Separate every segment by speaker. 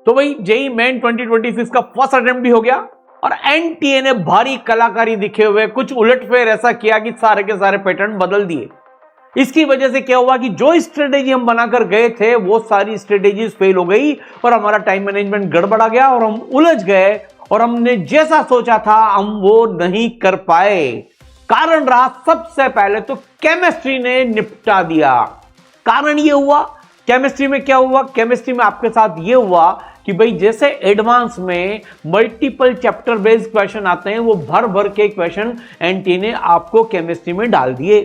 Speaker 1: तो भाई JEE main 2026 का फर्स्ट अटेम्प्ट भी हो गया और एनटीए ने भारी कलाकारी दिखे हुए कुछ उलटफेर ऐसा किया कि सारे के सारे पैटर्न बदल दिए। इसकी वजह से क्या हुआ कि जो स्ट्रेटेजी हम बनाकर गए थे वो सारी स्ट्रेटेजीज फेल हो गई और हमारा टाइम मैनेजमेंट गड़बड़ा गया और हम उलझ गए और हमने जैसा सोचा था हम वो नहीं कर पाए। कारण रहा सबसे पहले तो केमिस्ट्री ने निपटा दिया। कारण ये हुआ केमिस्ट्री में क्या हुआ, केमिस्ट्री में आपके साथ ये हुआ कि भाई जैसे एडवांस में मल्टीपल चैप्टर बेस्ड क्वेश्चन आते हैं वो भर भर के क्वेश्चन एनटीए ने आपको केमिस्ट्री में डाल दिए।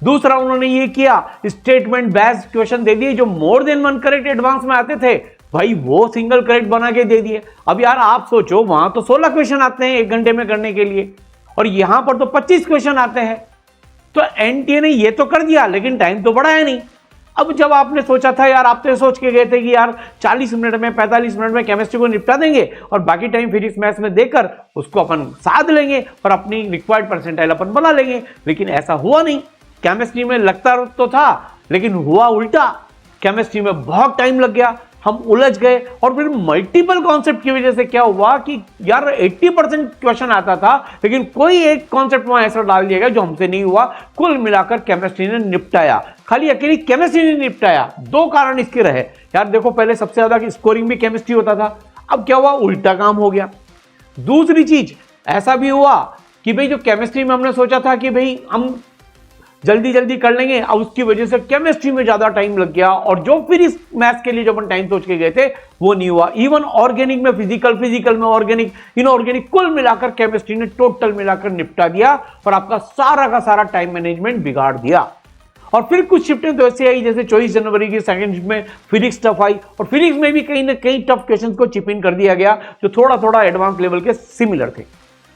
Speaker 1: दूसरा उन्होंने ये किया स्टेटमेंट बेस्ड क्वेश्चन दे दिए जो more than one correct advance में आते थे भाई वो सिंगल करेक्ट बना के दे दिए। अब यार आप सोचो वहां तो 16 क्वेश्चन आते हैं 1 घंटे में करने के लिए और यहां पर तो 25 क्वेश्चन आते हैं। तो एनटीए ने ये तो कर दिया लेकिन टाइम तो बढ़ाया नहीं। अब जब आपने सोचा था यार आप तो सोच के गए थे कि यार 40 मिनट में 45 मिनट में केमिस्ट्री को निपटा देंगे और बाकी टाइम फिजिक्स मैथ्स में देकर उसको अपन साध लेंगे और अपनी रिक्वायर्ड परसेंटाइल अपन बना लेंगे, लेकिन ऐसा हुआ नहीं। केमिस्ट्री में लगता तो था लेकिन हुआ उल्टा। केमिस्ट्री में बहुत टाइम लग गया, हम उलझ गए और फिर मल्टीपल कॉन्सेप्ट की वजह से क्या हुआ कि यार 80% क्वेश्चन आता था लेकिन कोई एक कॉन्सेप्ट वहां ऐसा डाल दिया गया जो हमसे नहीं हुआ। कुल मिलाकर केमिस्ट्री ने निपटाया, खाली अकेली केमिस्ट्री ने निपटाया। 2 कारण इसके रहे यार। देखो पहले सबसे ज्यादा स्कोरिंग भी केमिस्ट्री होता था, अब क्या हुआ उल्टा काम हो गया। दूसरी चीज ऐसा भी हुआ कि भाई जो केमिस्ट्री में हमने सोचा था कि भाई हम जल्दी जल्दी कर लेंगे, अब उसकी वजह से केमिस्ट्री में ज्यादा टाइम लग गया और जो फिर इस मैथ्स के लिए जो अपन टाइम सोच के गए थे वो नहीं हुआ। इवन ऑर्गेनिक में फिजिकल, फिजिकल में ऑर्गेनिक, इनऑर्गेनिक, कुल मिलाकर केमिस्ट्री ने टोटल मिलाकर निपटा दिया और आपका सारा का सारा टाइम मैनेजमेंट बिगाड़ दिया। और फिर कुछ शिफ्टें तो ऐसे आई जैसे 24 जनवरी की सेकंड शिफ्ट में फिजिक्स टफ आई और फिजिक्स में भी कहीं ना कहीं टफ क्वेश्चंस को चिप इन कर दिया गया जो थोड़ा थोड़ा एडवांस लेवल के सिमिलर थे।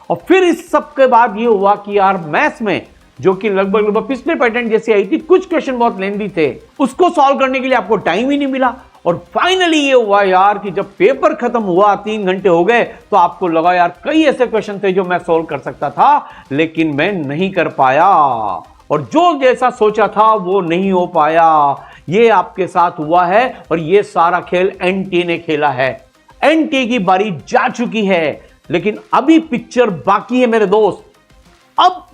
Speaker 1: और फिर इस सब के बाद ये हुआ कि यार मैथ्स में जो कि लगभग पिछले पैटर्न जैसे आई थी, कुछ क्वेश्चन बहुत लेंथी थे, उसको सॉल्व करने के लिए आपको टाइम ही नहीं मिला। और फाइनली ये हुआ यार कि जब पेपर खत्म हुआ 3 घंटे हो गए तो आपको लगा यार कई ऐसे क्वेश्चन थे जो मैं सॉल्व कर सकता था लेकिन मैं नहीं कर पाया और जो जैसा सोचा था वो नहीं हो पाया। ये आपके साथ हुआ है और ये सारा खेल एनटीए ने खेला है। एनटीए की बारी जा चुकी है लेकिन अभी पिक्चर बाकी है मेरे दोस्त। अब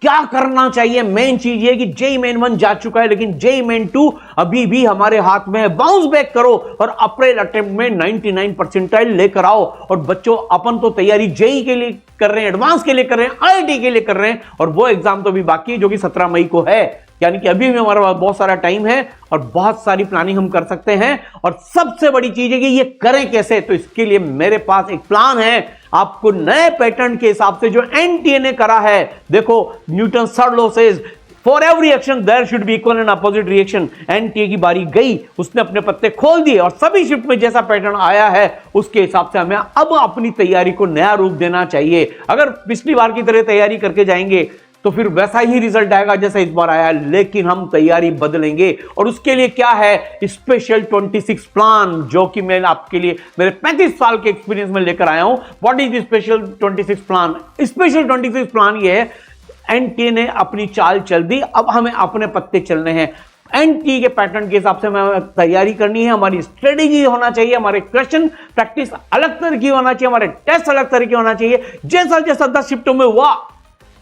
Speaker 1: क्या करना चाहिए, मेन चीज ये कि जेई मेन 1 जा चुका है लेकिन जेई मेन 2 अभी भी हमारे हाथ में है। बाउंस बैक करो और अप्रैल अटेम्प्ट में 99 परसेंटाइल लेकर आओ। और बच्चों अपन तो तैयारी जेई के लिए कर रहे हैं, एडवांस के लिए कर रहे हैं, आईआईटी के लिए कर रहे हैं और वो एग्जाम तो अभी बाकी है जो कि 17 मई को है। यानी कि अभी भी हमारे पास बहुत सारा टाइम है और बहुत सारी प्लानिंग हम कर सकते हैं। और सबसे बड़ी चीज है कि ये करें कैसे, तो इसके लिए मेरे पास एक प्लान है। आपको नए पैटर्न के हिसाब से जो एनटीए ने करा है, देखो Newton third law says for every action there should be equal and opposite reaction. NTA की बारी गई, उसने अपने पत्ते खोल दिए और सभी शिफ्ट में जैसा पैटर्न आया है उसके हिसाब से हमें अब अपनी तैयारी को नया रूप देना चाहिए। अगर पिछली बार की तरह तैयारी करके जाएंगे तो फिर वैसा ही रिजल्ट आएगा जैसा इस बार आया, लेकिन हम तैयारी बदलेंगे। और उसके लिए क्या है, स्पेशल 26 प्लान जो कि मैं आपके लिए मेरे 35 साल के एक्सपीरियंस में लेकर आया हूं। What is special 26 plan? Special 26 plan ये है एनटीए ने अपनी चाल चल दी, अब हमें अपने पत्ते चलने हैं। एनटीए के पैटर्न के हिसाब से हमें तैयारी करनी है, हमारी स्ट्रेटेजी होना चाहिए, हमारे क्वेश्चन प्रैक्टिस अलग तरह की होना चाहिए, हमारे टेस्ट अलग तरह के होना चाहिए। जैसा जैसा 10 शिफ्टों में हुआ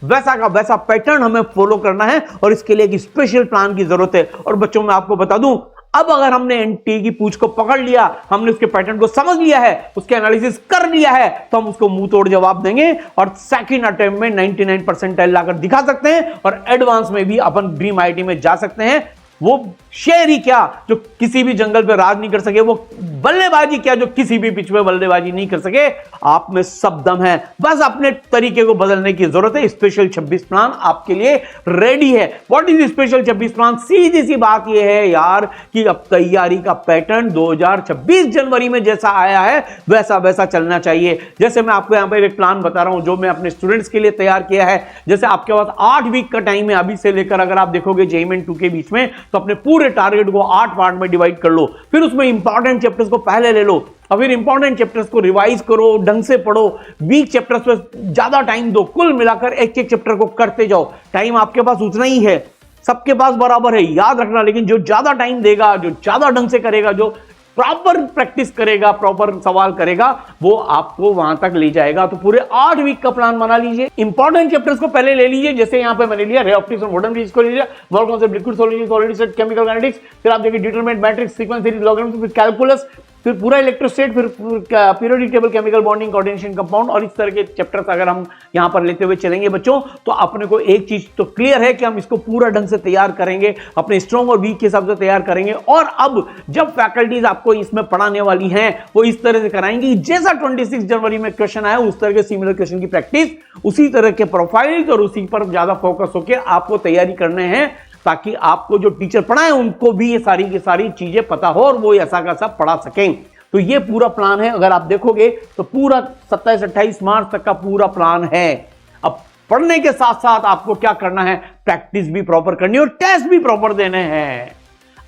Speaker 1: वैसा का वैसा पैटर्न हमें फॉलो करना है और इसके लिए एक स्पेशल प्लान की जरूरत है। और बच्चों मैं आपको बता दूं, अब अगर हमने एनटीए की पूछ को पकड़ लिया, हमने उसके पैटर्न को समझ लिया है, उसके एनालिसिस कर लिया है, तो हम उसको मुंह तोड़ जवाब देंगे और सेकंड अटेम्प्ट में 99 परसेंटाइल लाकर दिखा सकते हैं और एडवांस में भी अपन ड्रीम आईआईटी में जा सकते हैं। वो शेर ही क्या जो किसी भी जंगल पे राज नहीं कर सके, वो बल्लेबाजी क्या जो किसी भी पिच में बल्लेबाजी नहीं कर सके। आप में सब दम है, बस अपने तरीके को बदलने की जरूरत है। स्पेशल 26 प्लान आपके लिए रेडी है। What is special 26 plan? सीधी सी बात यह है यार कि अब तैयारी का पैटर्न 2026 जनवरी में जैसा आया है वैसा वैसा चलना चाहिए। जैसे मैं आपको यहां पर एक प्लान बता रहा हूं जो मैं अपने स्टूडेंट्स के लिए तैयार किया है। जैसे आपके पास 8 वीक का टाइम है अभी से लेकर, अगर आप देखोगे जेईई मेन 2 के बीच में, तो अपने पूरे टारगेट को 8 पार्ट में डिवाइड कर लो। फिर उसमें इंपॉर्टेंट चैप्टर्स को पहले ले लो और फिर इंपॉर्टेंट चैप्टर्स को रिवाइज करो, ढंग से पढ़ो, वीक चैप्टर्स पे ज्यादा टाइम दो। कुल मिलाकर एक एक चैप्टर को करते जाओ। टाइम आपके पास उतना ही है, सबके पास बराबर है, याद रखना। लेकिन जो ज्यादा टाइम देगा, जो ज्यादा ढंग से करेगा, जो प्रॉपर प्रैक्टिस करेगा, प्रॉपर सवाल करेगा, वो आपको वहां तक ले जाएगा। तो पूरे 8 वीक का प्लान बना लीजिए। इंपॉर्टेंट चैप्टर्स को पहले ले लीजिए, जैसे यहां पे मैंने लिया रे ऑप्टिक्स और मॉडर्न फिजिक्स को ले लिया, mole concept, liquid solid, solid state, chemical kinetics, फिर आप देखिए determinant, matrix, sequence series, logarithm, फिर कैलकुलस, फिर पूरा इलेक्ट्रोस्टेट, फिर periodic table, chemical bonding, coordination, compound, और इस तरह के चैप्टर्स अगर हम यहां पर लेते हुए चलेंगे बच्चों, तो अपने को एक चीज तो क्लियर है कि हम इसको पूरा ढंग से तैयार करेंगे, अपने स्ट्रॉन्ग और वीक के हिसाब से तैयार करेंगे। और अब जब फैकल्टीज आपको इसमें पढ़ाने वाली हैं, वो इस तरह से कराएंगी जैसा 26 जनवरी में क्वेश्चन आया उस तरह के सिमिलर क्वेश्चन की प्रैक्टिस, उसी तरह के प्रोफाइल्स और उसी पर ज्यादा फोकस होकर आपको तैयारी करने हैं, ताकि आपको जो टीचर पढ़ाए उनको भी ये सारी की सारी चीजें पता हो और वो ऐसा का सब पढ़ा सकें। तो ये पूरा प्लान है। अगर आप देखोगे तो पूरा 27-28 मार्च तक का पूरा प्लान है। अब पढ़ने के साथ साथ आपको क्या करना है, प्रैक्टिस भी प्रॉपर करनी है और टेस्ट भी प्रॉपर देने हैं।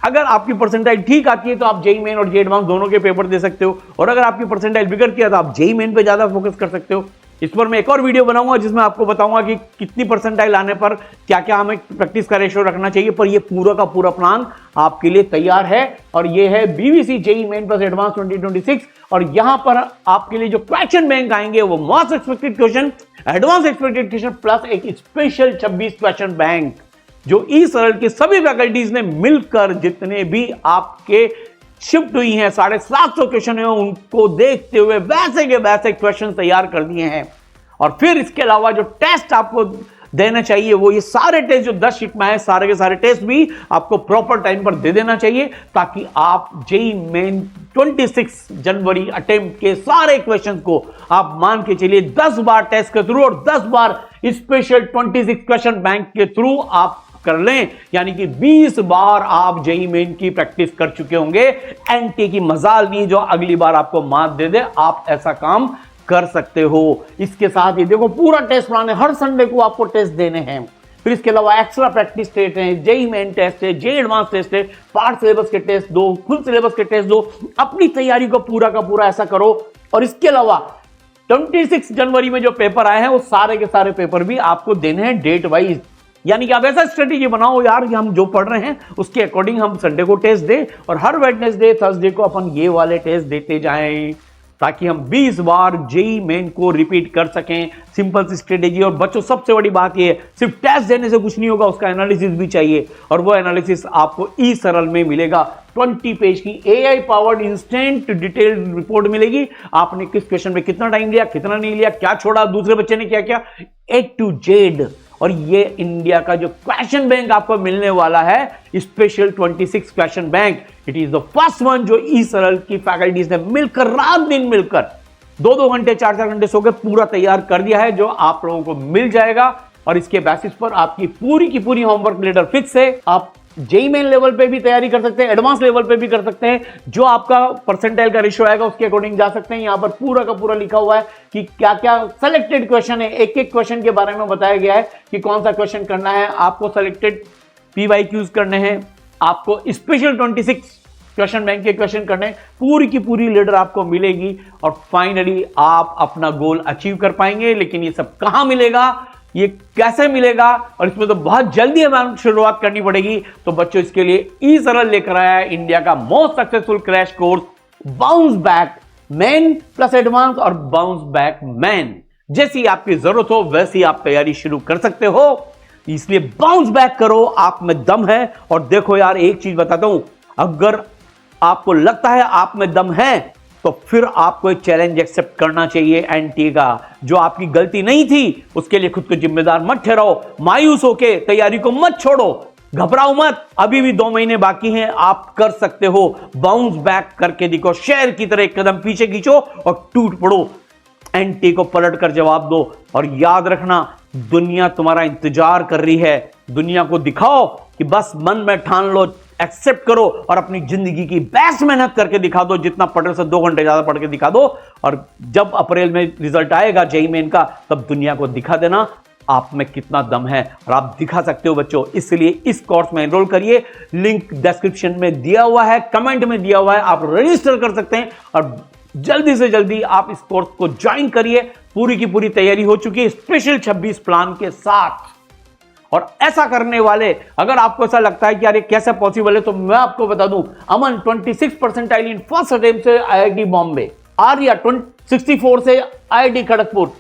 Speaker 1: अगर आपकी परसेंटाइल ठीक आती है तो आप जेईई मेन और जेईई एडवांस दोनों के पेपर दे सकते हो, और अगर आपकी परसेंटाइल बिगड़ गया तो आप जेईई मेन पे ज्यादा फोकस कर सकते हो। इस पर मैं एक और वीडियो बनाऊंगा जिसमें आपको बताऊंगा कि कितनी परसेंटाइल आने पर क्या क्या हमें प्रैक्टिस का रेशियो रखना चाहिए। पर ये पूरा का पूरा प्लान आपके लिए तैयार है, और ये है BVC JEE main plus advance 2026। और यहां पर आपके लिए जो क्वेश्चन बैंक आएंगे वो most expected question, advance expected question plus एक स्पेशल 26 क्वेश्चन बैंक, जो ई सरल के सभी फैकल्टीज ने मिलकर जितने भी आपके शिफ्ट हुई हैं 750 क्वेश्चन है उनको देखते हुए वैसे के वैसे क्वेश्चन तैयार कर दिए हैं। और फिर इसके अलावा जो टेस्ट आपको देना चाहिए वो ये सारे टेस्ट जो 10 शिफ्ट में है, सारे के सारे टेस्ट भी आपको प्रॉपर टाइम पर दे देना चाहिए, ताकि आप जेईई मेन 26 जनवरी अटेम्प्ट के सारे क्वेश्चन को आप मान के चलिए 10 बार टेस्ट के थ्रू और 10 बार स्पेशल 26 क्वेश्चन बैंक के थ्रू आप कर लें। यानी कि 20 बार आप जेईई मेन की प्रैक्टिस कर चुके होंगे। एनटी की मजाल नहीं जो अगली बार आपको मात दे दे, आप ऐसा काम कर सकते हो। इसके साथ ही देखो पूरा टेस्ट प्लान है, हर संडे को आपको टेस्ट देने हैं। फिर इसके अलावा एक्स्ट्रा प्रैक्टिस टेस्ट है, जेईई मेन टेस्ट है, जेईई एडवांस टेस्ट है, पार्ट सिलेबस के टेस्ट दो, फुल सिलेबस के टेस्ट दो। अपनी तैयारी को पूरा का पूरा ऐसा करो। और इसके अलावा 26 जनवरी में जो पेपर आए हैं वो सारे के सारे पेपर भी आपको देने हैं डेट वाइज। यानी कि आप ऐसा स्ट्रेटेजी बनाओ यार कि हम जो पढ़ रहे हैं उसके अकॉर्डिंग हम संडे को टेस्ट दें और हर वेडनेसडे थर्सडे को अपन ये वाले टेस्ट देते जाएं, ताकि हम 20 बार जेईई मेन को रिपीट कर सकें। सिंपल सी स्ट्रेटेजी। और बच्चों सबसे बड़ी बात ये है, सिर्फ टेस्ट देने से कुछ नहीं होगा, उसका एनालिसिस भी चाहिए, और वो एनालिसिस आपको ई सरल में मिलेगा। 20 पेज की AI powered instant detailed report मिलेगी। आपने किस क्वेश्चन में कितना टाइम लिया, कितना नहीं लिया, क्या छोड़ा, दूसरे बच्चे ने क्या किया, A to Z। और ये इंडिया का जो क्वेश्चन बैंक आपको मिलने वाला है, special 26 question bank, it is the first one जो ई सरल की फैकल्टीज ने मिलकर रात दिन मिलकर 2-2 घंटे 4-4 घंटे सो के पूरा तैयार कर दिया है, जो आप लोगों को मिल जाएगा। और इसके बेसिस पर आपकी पूरी की पूरी होमवर्क लेटर फिक्स है। आप जेईई मेन लेवल पे भी तैयारी कर सकते हैं, एडवांस लेवल पे भी कर सकते हैं। जो आपका परसेंटाइल का रेशियो आएगा उसके अकॉर्डिंग जा सकते हैं। यहां पर पूरा का पूरा लिखा हुआ है कि क्या क्या सेलेक्टेड क्वेश्चन है, एक एक क्वेश्चन के बारे में बताया गया है कि कौन सा क्वेश्चन करना है। आपको सेलेक्टेड PYQs करने हैं, आपको स्पेशल 26 क्वेश्चन बैंक के क्वेश्चन करने, पूरी की पूरी लीडर आपको मिलेगी और फाइनली आप अपना गोल अचीव कर पाएंगे। लेकिन ये सब कहां मिलेगा, ये कैसे मिलेगा, और इसमें तो बहुत जल्दी हमें शुरुआत करनी पड़ेगी। तो बच्चों इसके लिए ई सरल लेकर आया है इंडिया का most successful crash course bounce back man plus advance और बाउंस बैक मैन। जैसी आपकी जरूरत हो वैसी आप तैयारी शुरू कर सकते हो। इसलिए बाउंस बैक करो, आप में दम है। और देखो यार एक चीज बताता हूं, अगर आपको लगता है आप में दम है तो फिर आपको एक चैलेंज एक्सेप्ट करना चाहिए एनटी का। जो आपकी गलती नहीं थी उसके लिए खुद को जिम्मेदार मत ठहराओ, मायूस होके तैयारी को मत छोड़ो, घबराओ मत। अभी भी 2 महीने बाकी हैं, आप कर सकते हो। बाउंस बैक करके दिखो, शेर की तरह एक कदम पीछे खींचो और टूट पड़ो, एनटी को पलट कर जवाब दो। और याद रखना, दुनिया तुम्हारा इंतजार कर रही है। दुनिया को दिखाओ कि बस मन में ठान लो, एक्सेप्ट करो और अपनी जिंदगी की बेस्ट मेहनत करके दिखा दो। जितना पढ़ रहे से 2 घंटे ज्यादा पढ़ के दिखा दो। और जब अप्रैल में रिजल्ट आएगा जेईई मेन का, तब दुनिया को दिखा देना आप में कितना दम है, और आप दिखा सकते हो बच्चों। इसलिए इस कोर्स में एनरोल करिए, लिंक डिस्क्रिप्शन में दिया हुआ है, कमेंट में दिया हुआ है, आप रजिस्टर कर सकते हैं और जल्दी से जल्दी आप इस कोर्स को ज्वाइन करिए। पूरी की पूरी तैयारी हो चुकी है स्पेशल 26 प्लान के साथ। और ऐसा करने वाले, अगर आपको ऐसा लगता है कि यार ये कैसे पॉसिबल है, तो मैं आपको बता दूं, अमन 26 परसेंटाइल इन फर्स्ट अटेम्प्ट से IIT बॉम्बे, आर्या 64 से IIT खड़गपुर,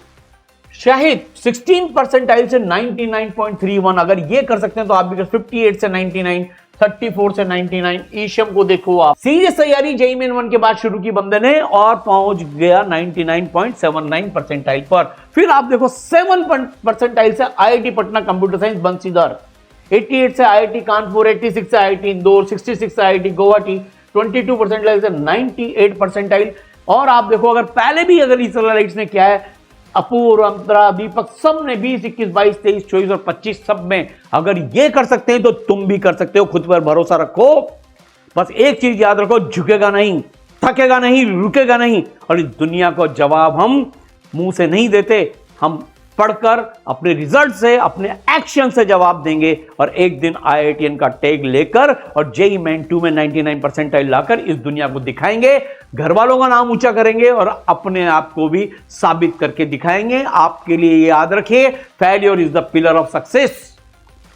Speaker 1: शाहिद 16 परसेंटाइल से 99.31। अगर ये कर सकते हैं तो आप भी कर, 58 से 99, 34 से 99। ईशम को देखो आप, सीरियस तैयारी जेईई मेन 1 के बाद शुरू की बंदे ने और पहुंच गया 99.79 परसेंटाइल पर। फिर आप देखो 7 परसेंटाइल से IIT Patna computer science Bansidhar, 88 से IIT कानपुर, 86 से IIT इंदौर, 66 से IIT गुवाहाटी, 22 परसेंटाइल से 98 परसेंटाइल। और आप देखो अगर पहले भी अगर इसराइलिट्स ने किया है, अपूर्व, अंतरा, दीपक, सब ने 20, 21, 22, 23, 24 और 25 सब में अगर ये कर सकते हैं तो तुम भी कर सकते हो। खुद पर भरोसा रखो, बस एक चीज याद रखो, झुकेगा नहीं, थकेगा नहीं, रुकेगा नहीं। और इस दुनिया को जवाब हम मुंह से नहीं देते, हम पढ़कर अपने रिजल्ट से, अपने एक्शन से जवाब देंगे। और एक दिन IITian का टैग लेकर और जेईई मेन 2 में 99 परसेंटाइल लाकर इस दुनिया को दिखाएंगे, घर वालों का नाम ऊंचा करेंगे और अपने आप को भी साबित करके दिखाएंगे। आपके लिए याद रखिए, failure is the pillar of success.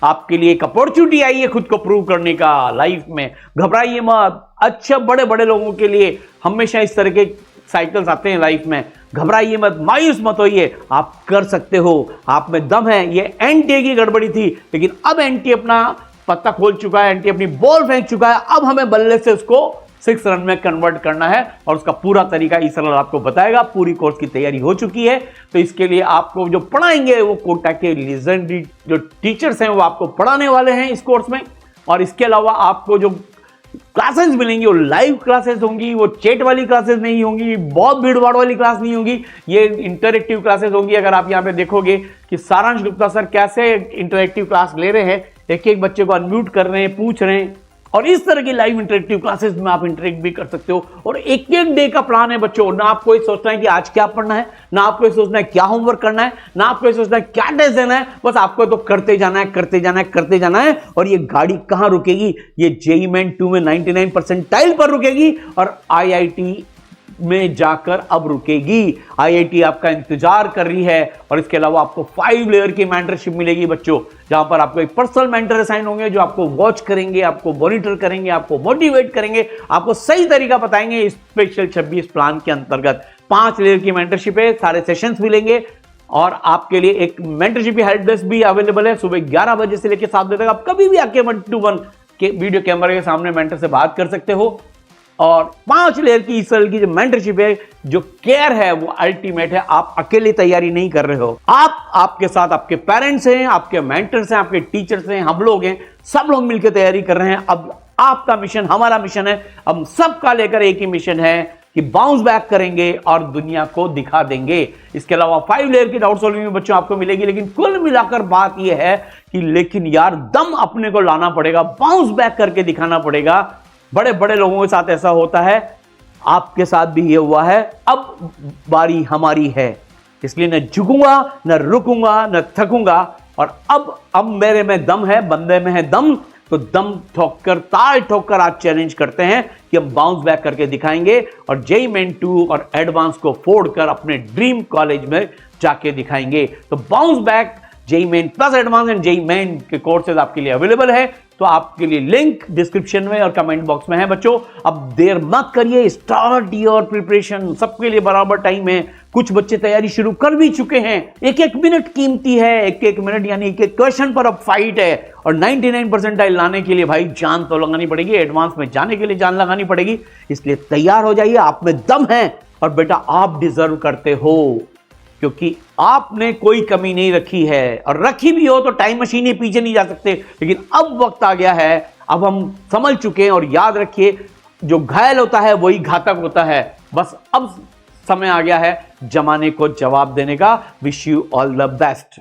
Speaker 1: आपके लिए एक अपॉर्चुनिटी आई है खुद को प्रूव करने का लाइफ में, घबराइए मत। अच्छा, बड़े बड़े लोगों के लिए हमेशा इस तरह के साइकिल्स आते हैं लाइफ में, घबराइए मत, मायूस मत होइए, आप कर सकते हो, आप में दम है। ये एनटीए की गड़बड़ी थी, लेकिन अब एनटीए अपना पत्ता खोल चुका है, एनटीए अपनी बॉल फेंक चुका है। अब हमें बल्ले से उसको 6 रन में कन्वर्ट करना है और उसका पूरा तरीका ईसरल आपको बताएगा। पूरी कोर्स की तैयारी हो चुकी है, तो इसके लिए आपको जो पढ़ाएंगे वो कोटा के लीजेंडरी जो टीचर्स हैं वो आपको पढ़ाने वाले हैं इस कोर्स में। और इसके अलावा आपको जो क्लासेस मिलेंगी वो लाइव क्लासेस होंगी, वो चैट वाली क्लासेस नहीं होंगी, बहुत भीड़ भाड़ वाली क्लास नहीं होंगी, ये इंटरेक्टिव क्लासेस होंगी। अगर आप यहाँ पे देखोगे कि सारांश गुप्ता सर कैसे इंटरेक्टिव क्लास ले रहे हैं, एक एक बच्चे को अनम्यूट कर रहे हैं, पूछ रहे हैं, और इस तरह की लाइव इंटरेक्टिव क्लासेस में आप इंटरेक्ट भी कर सकते हो। और एक एक डे का प्लान है बच्चों, ना आपको ये सोचना है कि आज क्या पढ़ना है, ना आपको ये सोचना है क्या होमवर्क करना है, ना आपको ये सोचना है क्या टेस्ट देना है, बस आपको तो करते जाना है, करते जाना है, करते जाना है। और ये गाड़ी कहां रुकेगी? ये जेईई मेन 2 में 99 परसेंटाइल पर रुकेगी और IIT में जाकर अब रुकेगी। IIT आपका इंतजार कर रही है। और इसके अलावा आपको 5 लेयर की मेंटरशिप मिलेगी बच्चों, जहां पर आपको एक पर्सनल मेंटर असाइन होंगे जो आपको वॉच करेंगे, आपको मॉनिटर करेंगे, आपको मोटिवेट करेंगे, आपको सही तरीका बताएंगे। स्पेशल 26 प्लान के अंतर्गत 5 लेयर की मेंटरशिप है, सारे सेशंस मिलेंगे और आपके लिए एक मेंटरशिप हेल्प डेस्क भी अवेलेबल है सुबह 11 बजे से लेकर 7 बजे तक। आप कभी भी आके 1-to-1 के वीडियो कैमरे के सामने मेंटर से बात कर सकते हो। और 5 लेयर की ईसरल की जो मेंटरशिप है, जो केयर है, वो अल्टीमेट है। आप अकेले तैयारी नहीं कर रहे हो, आपके साथ आपके पेरेंट्स हैं, आपके मेंटर्स हैं, आपके टीचर्स हैं, हम लोग हैं, सब लोग मिलकर तैयारी कर रहे हैं। अब आपका मिशन, हमारा मिशन है, हम सबका लेकर एक ही मिशन है कि बाउंस बैक करेंगे और दुनिया को दिखा देंगे। इसके अलावा 5 लेयर की डाउट सॉल्विंग में बच्चों आपको मिलेगी। लेकिन कुल मिलाकर बात यह है कि लेकिन यार दम अपने को लाना पड़ेगा, बाउंस बैक करके दिखाना पड़ेगा। बड़े बड़े लोगों के साथ ऐसा होता है, आपके साथ भी ये हुआ है। अब बारी हमारी है, इसलिए न झुकूंगा, न रुकूंगा, न थकूंगा। और अब मेरे में दम है, बंदे में है दम, तो दम ठोककर, ताल ठोककर आज चैलेंज करते हैं कि हम बाउंस बैक करके दिखाएंगे और जेईई मेन 2 और एडवांस को फोड़कर अपने ड्रीम कॉलेज में जाके दिखाएंगे। तो bounce back JEE main plus advance and JEE main के कोर्सेज आपके लिए अवेलेबल है। तो आपके लिए लिंक डिस्क्रिप्शन में और कमेंट बॉक्स में है बच्चों। अब देर मत करिए, स्टार्ट योर प्रिपरेशन। सबके लिए बराबर टाइम है। कुछ बच्चे तैयारी शुरू कर भी चुके हैं। एक एक मिनट कीमती है, एक एक मिनट यानी एक एक क्वेश्चन पर अब फाइट है। और 99 परसेंटाइल लाने के लिए भाई जान तो लगानी पड़ेगी, एडवांस में जाने के लिए जान लगानी पड़ेगी। इसलिए तैयार हो जाइए, आप में दम है और बेटा आप डिजर्व करते हो, क्योंकि आपने कोई कमी नहीं रखी है। और रखी भी हो तो टाइम मशीन ही पीछे नहीं जा सकते। लेकिन अब वक्त आ गया है, अब हम समझ चुके हैं। और याद रखिए, जो घायल होता है वही घातक होता है। बस अब समय आ गया है जमाने को जवाब देने का। Wish you all the best.